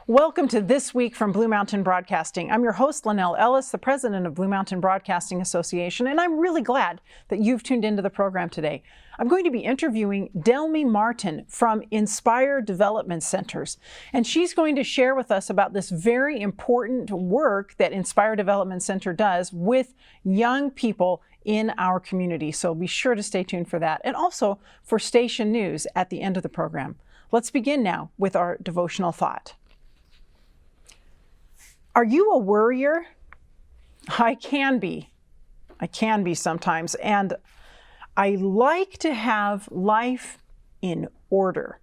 Welcome to This Week from Blue Mountain Broadcasting. I'm your host, Lynelle Ellis, the president of Blue Mountain Broadcasting Association, and I'm really glad that you've tuned into the program today. I'm going to be interviewing Delmy Martin from Inspire Development Centers, and she's going to share with us about this very important work that Inspire Development Center does with young people in our community. So be sure to stay tuned for that, and also for station news at the end of the program. Let's begin now with our devotional thought. Are you a worrier? I can be sometimes, and I like to have life in order,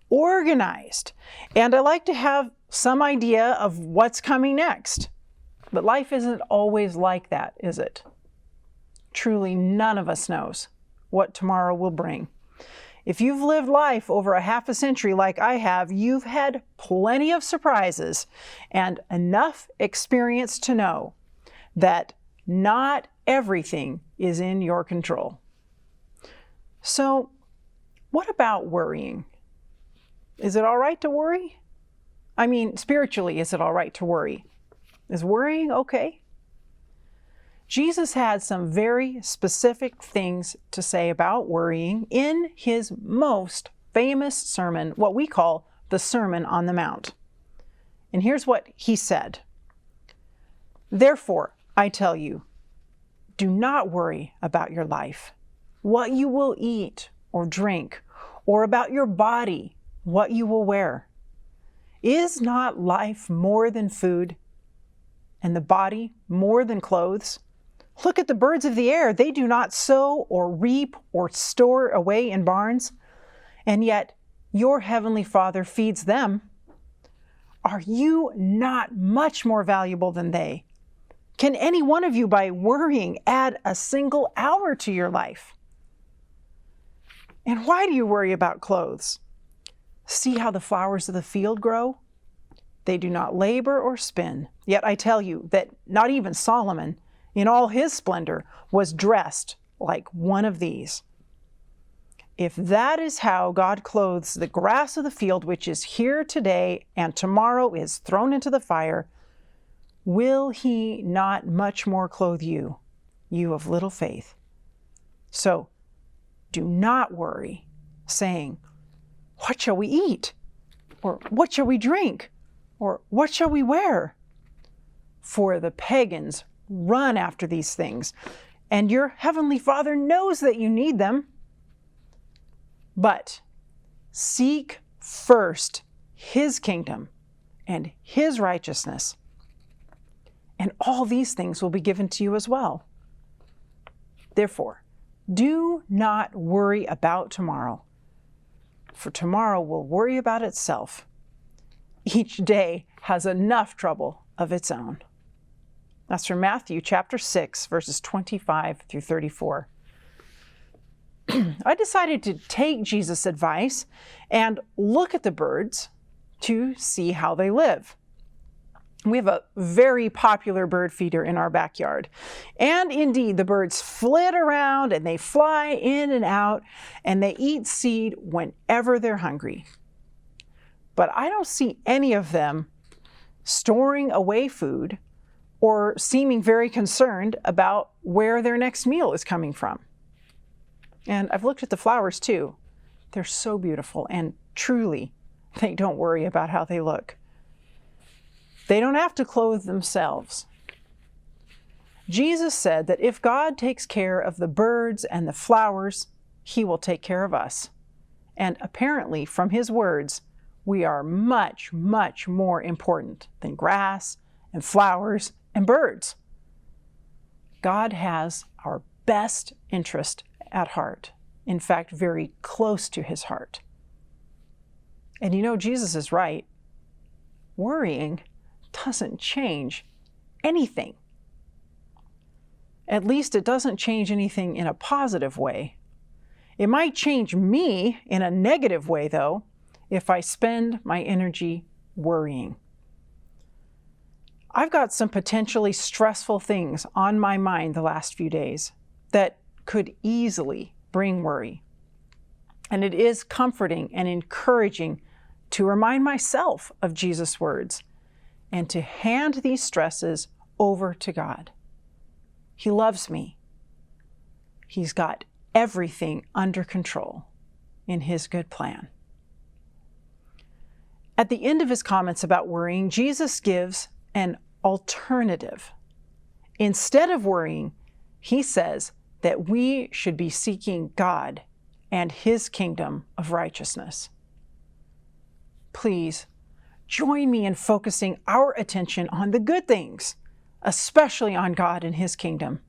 organized, and I like to have some idea of what's coming next. But life isn't always like that, is it? Truly, none of us knows what tomorrow will bring. If you've lived life over a half a century like I have, you've had plenty of surprises and enough experience to know that not everything is in your control. So, what about worrying? Is it all right to worry? I mean, spiritually, is it all right to worry? Is worrying okay? Jesus had some very specific things to say about worrying in his most famous sermon, what we call the Sermon on the Mount. And here's what he said. Therefore, I tell you, do not worry about your life, what you will eat or drink, or about your body, what you will wear. Is not life more than food, and the body more than clothes? Look at the birds of the air. They do not sow or reap or store away in barns, and yet your heavenly Father feeds them. Are you not much more valuable than they? Can any one of you, by worrying, add a single hour to your life? And why do you worry about clothes? See how the flowers of the field grow? They do not labor or spin. Yet I tell you that not even Solomon, in all his splendor, was dressed like one of these. If that is how God clothes the grass of the field, which is here today and tomorrow is thrown into the fire, will he not much more clothe you, you of little faith? So do not worry, saying, what shall we eat? Or what shall we drink? Or what shall we wear? For the pagans run after these things, and your heavenly Father knows that you need them. But seek first his kingdom and his righteousness, and all these things will be given to you as well. Therefore, do not worry about tomorrow, for tomorrow will worry about itself. Each day has enough trouble of its own. That's from Matthew chapter 6, verses 25 through 34. I decided to take Jesus' advice and look at the birds to see how they live. We have a very popular bird feeder in our backyard. And indeed, the birds flit around and they fly in and out and they eat seed whenever they're hungry. But I don't see any of them storing away food or seeming very concerned about where their next meal is coming from. And I've looked at the flowers too. They're so beautiful, and truly, they don't worry about how they look. They don't have to clothe themselves. Jesus said that if God takes care of the birds and the flowers, he will take care of us. And apparently, from his words, we are much, much more important than grass and flowers and birds. God has our best interest at heart. In fact, very close to his heart. And you know, Jesus is right. Worrying doesn't change anything. At least it doesn't change anything in a positive way. It might change me in a negative way, though, if I spend my energy worrying. I've got some potentially stressful things on my mind the last few days that could easily bring worry. And it is comforting and encouraging to remind myself of Jesus' words, and to hand these stresses over to God. He loves me. He's got everything under control in His good plan. At the end of His comments about worrying, Jesus gives an alternative. Instead of worrying, He says that we should be seeking God and His kingdom of righteousness. Please join me in focusing our attention on the good things, especially on God and His kingdom,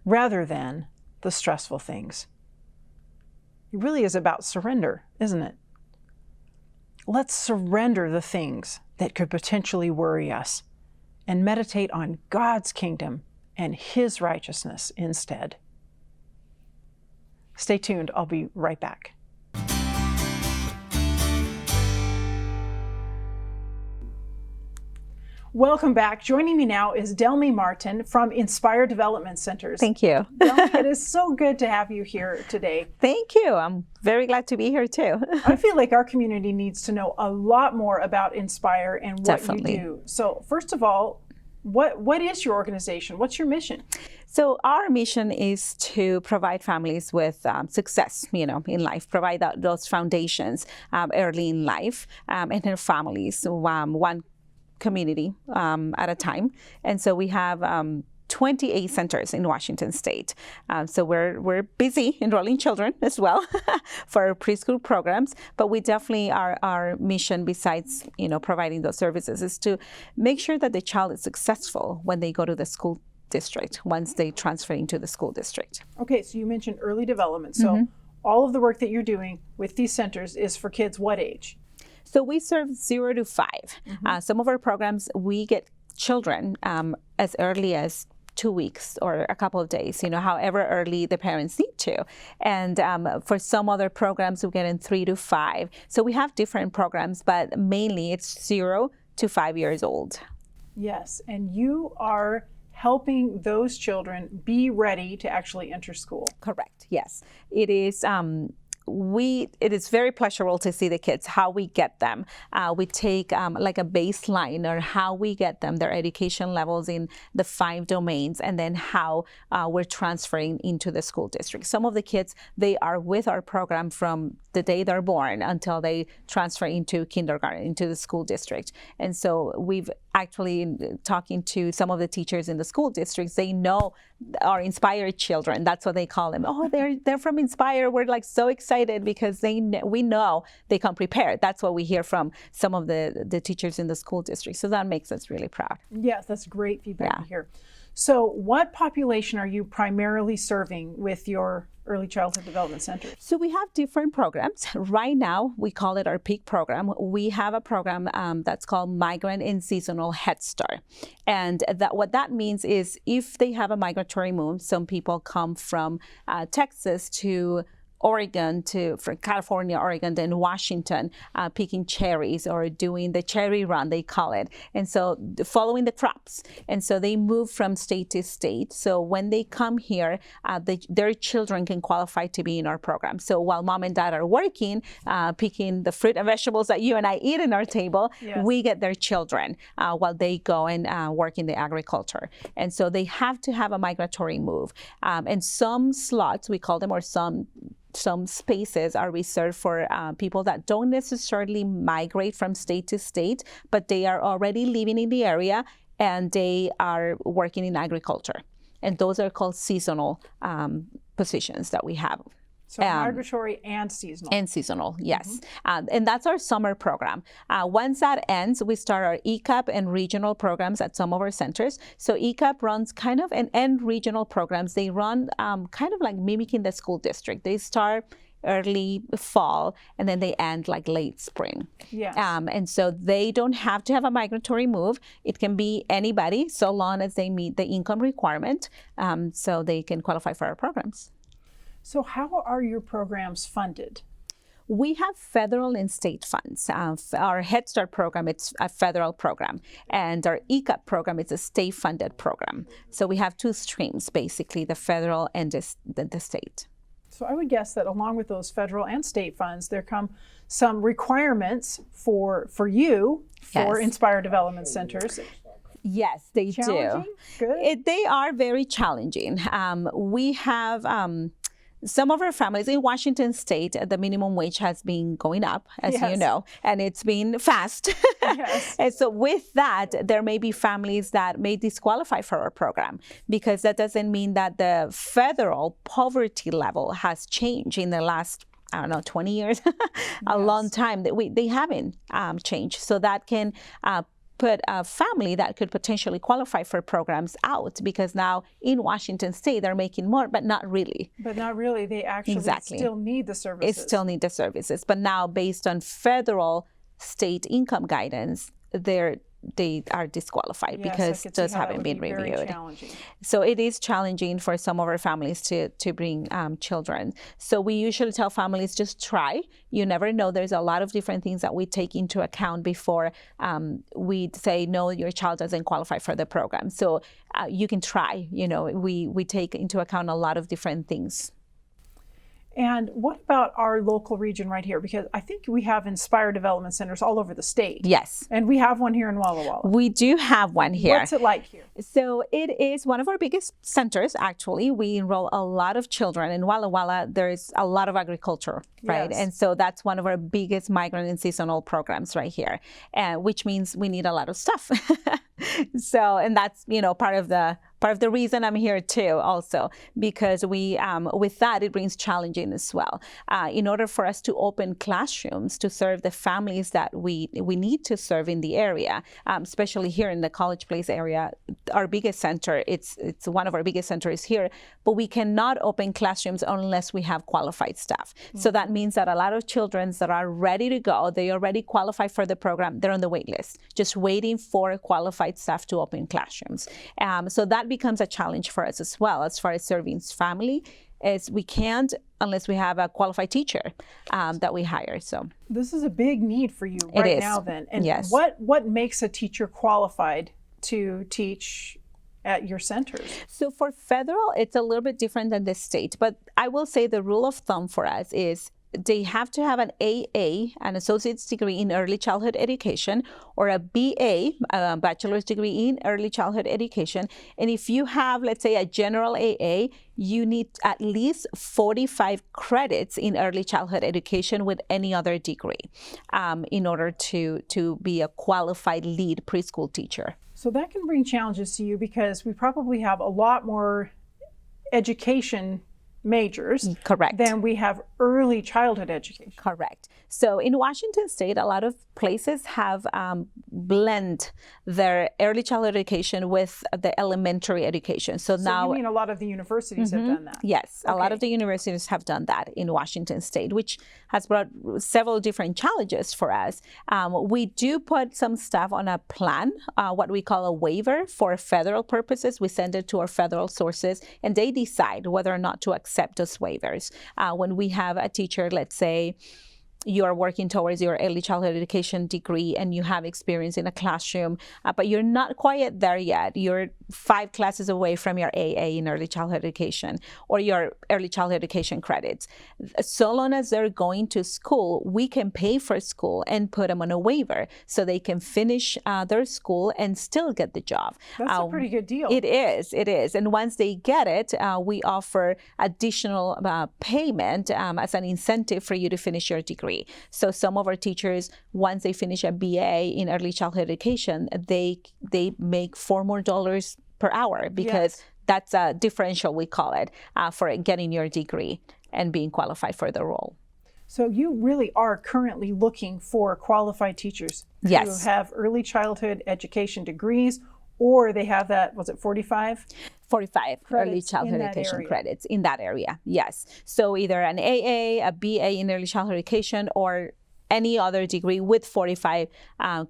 rather than the stressful things. It really is about surrender, isn't it? Let's surrender the things that could potentially worry us and meditate on God's kingdom and His righteousness instead. Stay tuned. I'll be right back. Welcome back. Joining me now is Delmy Martin from Inspire Development Centers. Thank you. Delmy, it is so good to have you here today. Thank you. I'm very glad to be here too. I feel like our community needs to know a lot more about Inspire and what Definitely. you do. So first of all, what is your organization? What's your mission? So our mission is to provide families with success, in life, provide those foundations early in life and their families, one community at a time. And so we have 28 centers in Washington State. So we're busy enrolling children as well for our preschool programs, but we definitely our mission, besides providing those services, is to make sure that the child is successful when they go to the school district, once they transfer into the school district. Okay, so you mentioned early development. So all of the work that you're doing with these centers is for kids what age? So we serve 0 to 5. Some of our programs, we get children as early as 2 weeks or a couple of days, however early the parents need to. And for some other programs, we get in 3 to 5. So we have different programs, but mainly it's 0 to 5 years old. Yes, and you are helping those children be ready to actually enter school. Correct, yes. It is it is very pleasurable to see the kids, how we get them. We take like a baseline or how we get them, their education levels in the 5 domains, and then how we're transferring into the school district. Some of the kids, they are with our program from the day they're born until they transfer into kindergarten, into the school district. And so we've actually, talking to some of the teachers in the school districts, they know our Inspired children. That's what they call them. Oh, they're from Inspire. We're like so excited because we know they come prepared. That's what we hear from some of the teachers in the school district. So that makes us really proud. Yes, that's great feedback to hear. So what population are you primarily serving with your early childhood development centers? So we have different programs. Right now, we call it our peak program. We have a program that's called Migrant and Seasonal Head Start. And what that means is if they have a migratory move, some people come from Texas to Oregon from California, Oregon, then Washington, picking cherries or doing the cherry run, they call it. And so following the crops. And so they move from state to state. So when they come here, their children can qualify to be in our program. So while mom and dad are working, picking the fruit and vegetables that you and I eat in our table, we get their children while they go and work in the agriculture. And so they have to have a migratory move. And some slots, we call them, or some spaces are reserved for people that don't necessarily migrate from state to state, but they are already living in the area and they are working in agriculture. And those are called seasonal positions that we have. So migratory and seasonal. And seasonal, yes. And that's our summer program. Once that ends, we start our ECAP and regional programs at some of our centers. So ECAP runs kind of and regional programs. They run kind of like mimicking the school district. They start early fall and then they end like late spring. Yes. And so they don't have to have a migratory move. It can be anybody so long as they meet the income requirement, so they can qualify for our programs. So how are your programs funded? We have federal and state funds. Our Head Start program, it's a federal program. And our ECAP program, it's a state-funded program. So we have 2 streams, basically, the federal and the state. So I would guess that along with those federal and state funds, there come some requirements for you for Yes. Inspire Development Centers. Yes, they do. Challenging? Good. They are very challenging. We have some of our families in Washington State, the minimum wage has been going up, as you Yes. know, and it's been fast. Yes. And so with that, there may be families that may disqualify for our program, because that doesn't mean that the federal poverty level has changed in the last, I don't know, 20 years, a long time. That they haven't changed. So that can put a family that could potentially qualify for programs out, because now in Washington State they're making more, but not really. But not really. They actually Exactly. still need the services. It still need the services, but now based on federal state income guidance, they are disqualified Yes, I because could see those how that haven't would been be very reviewed. challenging. So it is challenging for some of our families to bring children. So we usually tell families, just try. You never know. There's a lot of different things that we take into account before we say, no, your child doesn't qualify for the program. So you can try. You know, we take into account a lot of different things. And what about our local region right here? Because I think we have Inspire Development Centers all over the state. Yes. And we have one here in Walla Walla. We do have one here. What's it like here? So it is one of our biggest centers, actually. We enroll a lot of children. In Walla Walla, there's a lot of agriculture, right? Yes. And so that's one of our biggest migrant and seasonal programs right here, which means we need a lot of stuff. So, and that's, you know, part of the reason I'm here too, also, because we, with that, it brings challenging as well. In order for us to open classrooms to serve the families that we need to serve in the area, especially here in the College Place area, our biggest center, it's one of our biggest centers here, but we cannot open classrooms unless we have qualified staff. Mm-hmm. So that means that a lot of children that are ready to go, they already qualify for the program, they're on the wait list, just waiting for qualified staff to open classrooms. So that becomes a challenge for us as well, as far as serving family, as we can't unless we have a qualified teacher that we hire. So this is a big need for you It right is. now then. And Yes. what makes a teacher qualified to teach at your centers? So for federal, it's a little bit different than the state, but I will say the rule of thumb for us is they have to have an AA, an associate's degree in early childhood education, or a BA, a bachelor's degree in early childhood education. And if you have, let's say, a general AA, you need at least 45 credits in early childhood education with any other degree in order to be a qualified lead preschool teacher. So that can bring challenges to you because we probably have a lot more education majors Correct. than we have early childhood education. Correct. So in Washington State, a lot of places have blend their early childhood education with the elementary education. So now, you mean a lot of the universities have done that? yes, a lot Okay. of the universities have done that in Washington State, which has brought several different challenges for us. We do put some staff on a plan, what we call a waiver for federal purposes. We send it to our federal sources, and they decide whether or not to accept those waivers. When we have a teacher, let's say, you're working towards your early childhood education degree and you have experience in a classroom, but you're not quite there yet. You're 5 classes away from your AA in early childhood education or your early childhood education credits. So long as they're going to school, we can pay for school and put them on a waiver so they can finish their school and still get the job. That's a pretty good deal. It is. And once they get it, we offer additional payment as an incentive for you to finish your degree. So some of our teachers, once they finish a BA in early childhood education, they make $4 more per hour because Yes. that's a differential, we call it, for getting your degree and being qualified for the role. So you really are currently looking for qualified teachers Yes. who have early childhood education degrees, or they have that, was it 45? 45 early Credits childhood in that education area. credits in that area. Yes. So either an AA, a BA in early childhood education, or any other degree with 45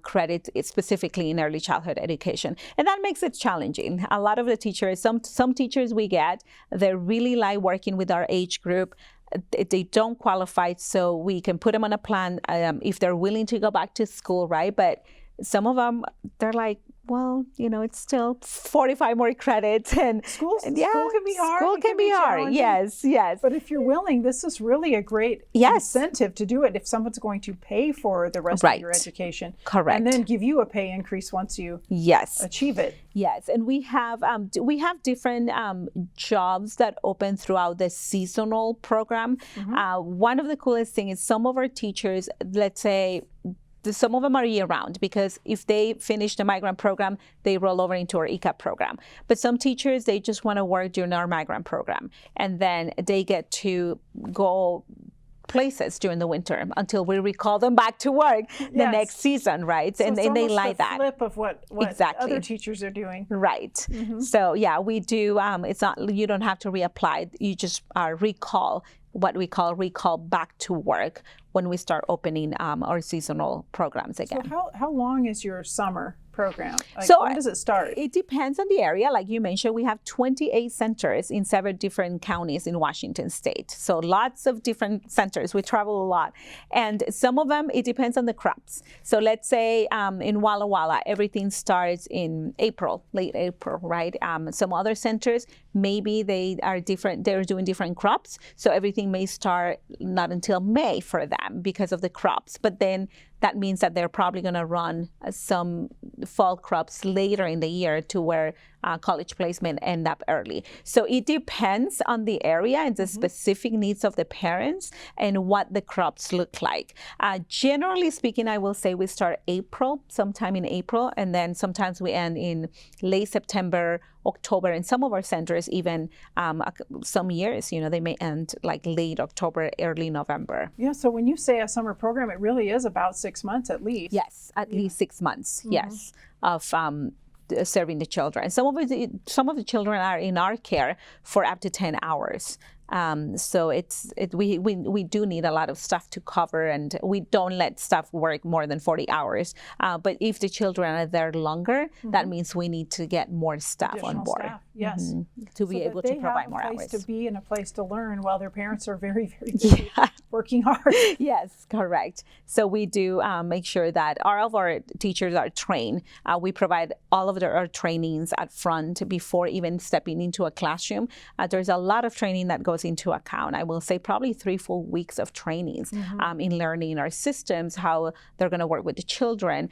credits specifically in early childhood education. And that makes it challenging. A lot of the teachers, some teachers we get, they really like working with our age group. They don't qualify, so we can put them on a plan if they're willing to go back to school, right? But some of them, they're like, well, it's still 45 more credits, and School can be hard. School can be hard. challenging. Yes. But if you're willing, this is really a great incentive to do it if someone's going to pay for the rest of your education. Correct. And then give you a pay increase once you achieve it. Yes, and we have different jobs that open throughout the seasonal program. One of the coolest things is some of our teachers, let's say, some of them are year-round, because if they finish the migrant program, they roll over into our ECAP program. But some teachers, they just want to work during our migrant program, and then they get to go places during the winter until we recall them back to work the next season, right? So and they like that. Flip of what other teachers are doing. Right. So we do. It's not, you don't have to reapply. You just recall, what we call recall back to work, when we start opening our seasonal programs again. So how long is your summer program? When does it start? It depends on the area. Like you mentioned, we have 28 centers in several different counties in Washington State. So lots of different centers. We travel a lot. And some of them, it depends on the crops. So let's say in Walla Walla, everything starts in April, late April, right? Some other centers, maybe they are different. They're doing different crops. So everything may start not until May for them because of the crops. But then that means that they're probably going to run some fall crops later in the year, to where college placement end up early. So it depends on the area and the specific needs of the parents and what the crops look like. Generally speaking, I will say we start sometime in April, and then sometimes we end in late September, October, and some of our centers even some years, they may end like late October, early November. Yeah, so when you say a summer program, it really is about 6 months at least. Yes, at least 6 months, yes, of serving the children. Some of the children are in our care for up to 10 hours. So we do need a lot of stuff to cover, and we don't let staff work more than 40 hours. But if the children are there longer, that means we need to get more staff Additional on board. Staff. Yes. To be able to provide more hours. They have a place to be and a place to learn while their parents are very, very busy working hard. Yes, correct. So we do make sure that all of our teachers are trained. We provide all of our trainings at front before even stepping into a classroom. There's a lot of training that goes into account. I will say probably 3 full weeks of trainings in learning our systems, how they're going to work with the children.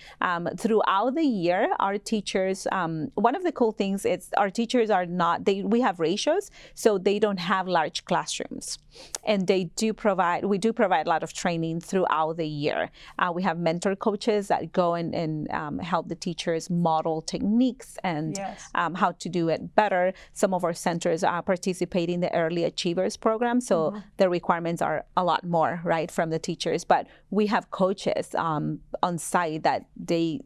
Throughout the year, our teachers, one of the cool things is our teachers are not, we have ratios, so they don't have large classrooms. And we do provide a lot of training throughout the year. We have mentor coaches that go and help the teachers model techniques and how to do it better. Some of our centers participate in the Early Achievers program, so the requirements are a lot more, right, from the teachers. But we have coaches on site that they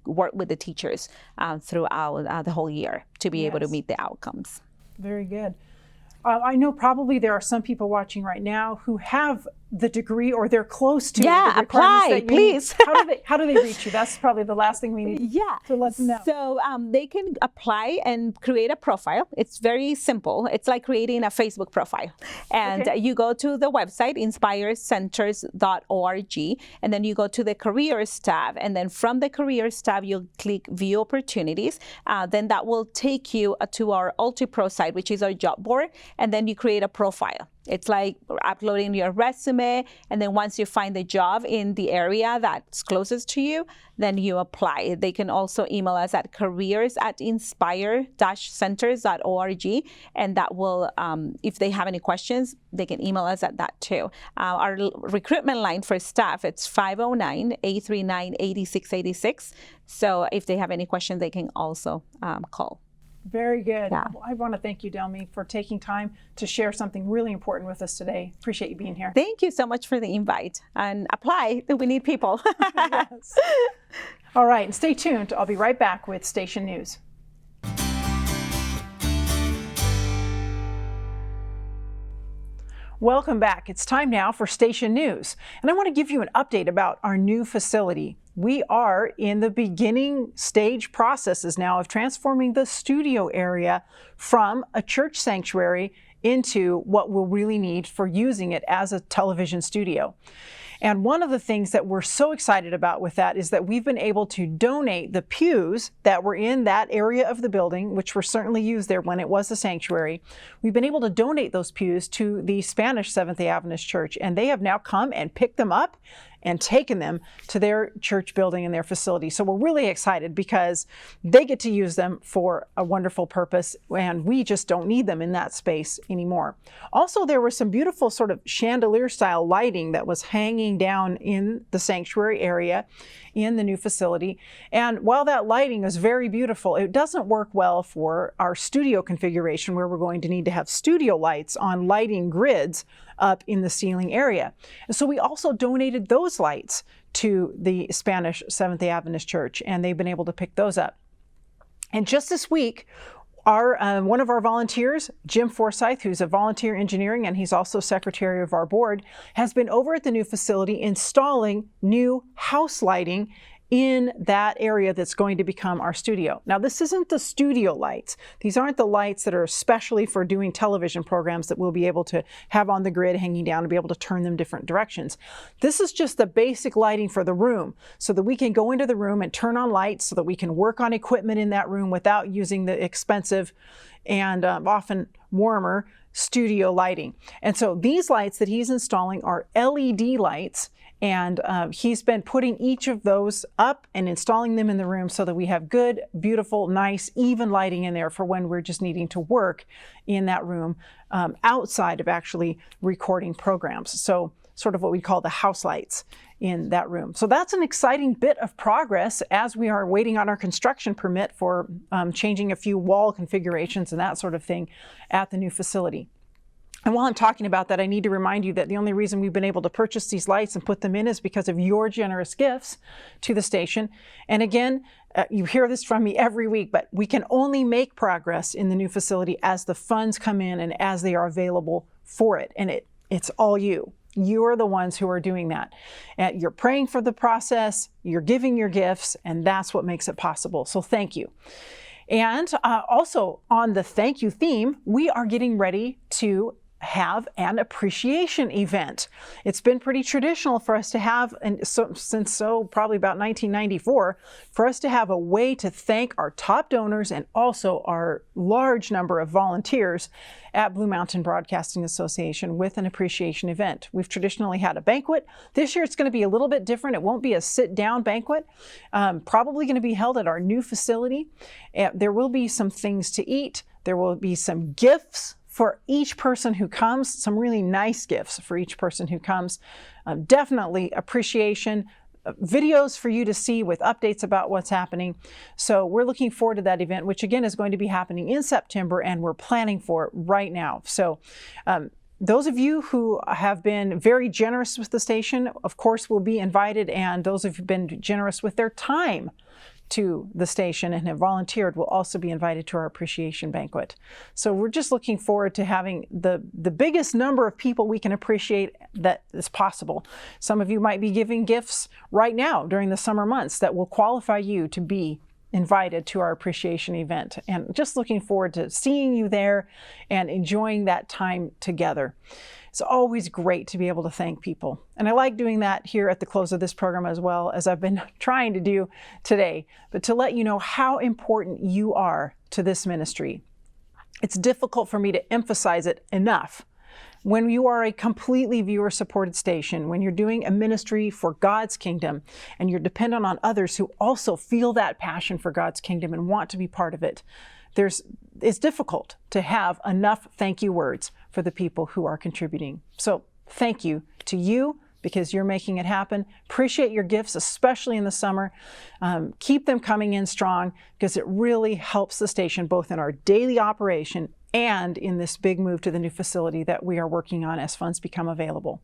work with the teachers throughout the whole year to be able to meet the outcomes. Very good. I know probably there are some people watching right now who have the degree, or they're close to the requirements apply, that you please. need. How do they reach you? That's probably the last thing we need to let them know. So they can apply and create a profile. It's very simple. It's like creating a Facebook profile. And you go to the website, inspirecenters.org, and then you go to the careers tab. And then from the careers tab, you'll click view opportunities. Then that will take you to our UltiPro site, which is our job board. And then you create a profile. It's like uploading your resume, and then once you find the job in the area that's closest to you, then you apply. They can also email us at careers@inspire-centers.org, and that will, if they have any questions, they can email us at that too. Our recruitment line for staff, it's 509-839-8686. So if they have any questions, they can also call. Very good. Yeah. Well, I want to thank you, Delmy, for taking time to share something really important with us today. Appreciate you being here. Thank you so much for the invite. And apply. We need people. Yes. All right. And stay tuned. I'll be right back with Station News. Welcome back. It's time now for Station News. And I want to give you an update about our new facility. We are in the beginning stage processes now of transforming the studio area from a church sanctuary into what we'll really need for using it as a television studio. And one of the things that we're so excited about with that is that we've been able to donate the pews that were in that area of the building, which were certainly used there when it was a sanctuary. We've been able to donate those pews to the Spanish Seventh-day Adventist Church, and they have now come and picked them up and taken them to their church building and their facility. So we're really excited because they get to use them for a wonderful purpose, and we just don't need them in that space anymore. Also, there was some beautiful sort of chandelier style lighting that was hanging down in the sanctuary area in the new facility. And while that lighting is very beautiful, it doesn't work well for our studio configuration, where we're going to need to have studio lights on lighting grids up in the ceiling area. And so we also donated those lights to the Spanish Seventh-day Adventist Church, and they've been able to pick those up. And just this week, one of our volunteers, Jim Forsyth, who's a volunteer engineering, and he's also secretary of our board, has been over at the new facility installing new house lighting in that area that's going to become our studio. Now, this isn't the studio lights. These aren't the lights that are especially for doing television programs that we'll be able to have on the grid hanging down and be able to turn them different directions. This is just the basic lighting for the room so that we can go into the room and turn on lights so that we can work on equipment in that room without using the expensive and often warmer studio lighting. And so these lights that he's installing are LED lights, and he's been putting each of those up and installing them in the room so that we have good, beautiful, nice, even lighting in there for when we're just needing to work in that room outside of actually recording programs. So sort of what we call the house lights in that room. So that's an exciting bit of progress as we are waiting on our construction permit for changing a few wall configurations and that sort of thing at the new facility. And while I'm talking about that, I need to remind you that the only reason we've been able to purchase these lights and put them in is because of your generous gifts to the station. And again, you hear this from me every week, but we can only make progress in the new facility as the funds come in and as they are available for it. And it's all you. You are the ones who are doing that. And you're praying for the process, you're giving your gifts, and that's what makes it possible. So thank you. And also on the thank you theme, we are getting ready to have an appreciation event. It's been pretty traditional for us to have, and since probably about 1994, for us to have a way to thank our top donors and also our large number of volunteers at Blue Mountain Broadcasting Association with an appreciation event. We've traditionally had a banquet. This year it's going to be a little bit different. It won't be a sit-down banquet. Probably going to be held at our new facility. There will be some things to eat. There will be some gifts for each person who comes, some really nice gifts for each person who comes. Definitely appreciation, videos for you to see with updates about what's happening. So we're looking forward to that event, which again is going to be happening in September, and we're planning for it right now. So those of you who have been very generous with the station, of course, will be invited, and those of you who've been generous with their time to the station and have volunteered will also be invited to our appreciation banquet. So we're just looking forward to having the biggest number of people we can appreciate that is possible. Some of you might be giving gifts right now during the summer months that will qualify you to be invited to our appreciation event. And just looking forward to seeing you there and enjoying that time together. It's always great to be able to thank people. And I like doing that here at the close of this program as well, as I've been trying to do today, but to let you know how important you are to this ministry. It's difficult for me to emphasize it enough. When you are a completely viewer-supported station, when you're doing a ministry for God's kingdom, and you're dependent on others who also feel that passion for God's kingdom and want to be part of it, it's difficult to have enough thank you words for the people who are contributing. So thank you to you, because you're making it happen. Appreciate your gifts, especially in the summer. Keep them coming in strong, because it really helps the station both in our daily operation and in this big move to the new facility that we are working on as funds become available.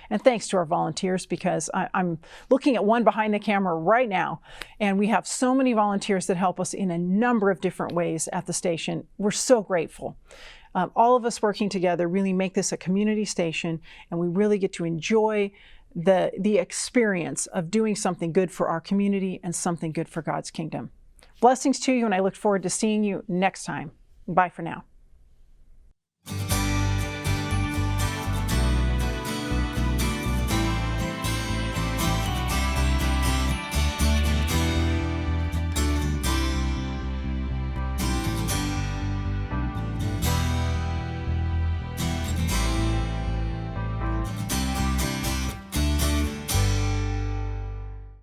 And thanks to our volunteers, because I'm looking at one behind the camera right now, and we have so many volunteers that help us in a number of different ways at the station. We're so grateful. All of us working together really make this a community station, and we really get to enjoy the experience of doing something good for our community and something good for God's kingdom. Blessings to you, and I look forward to seeing you next time. Bye for now.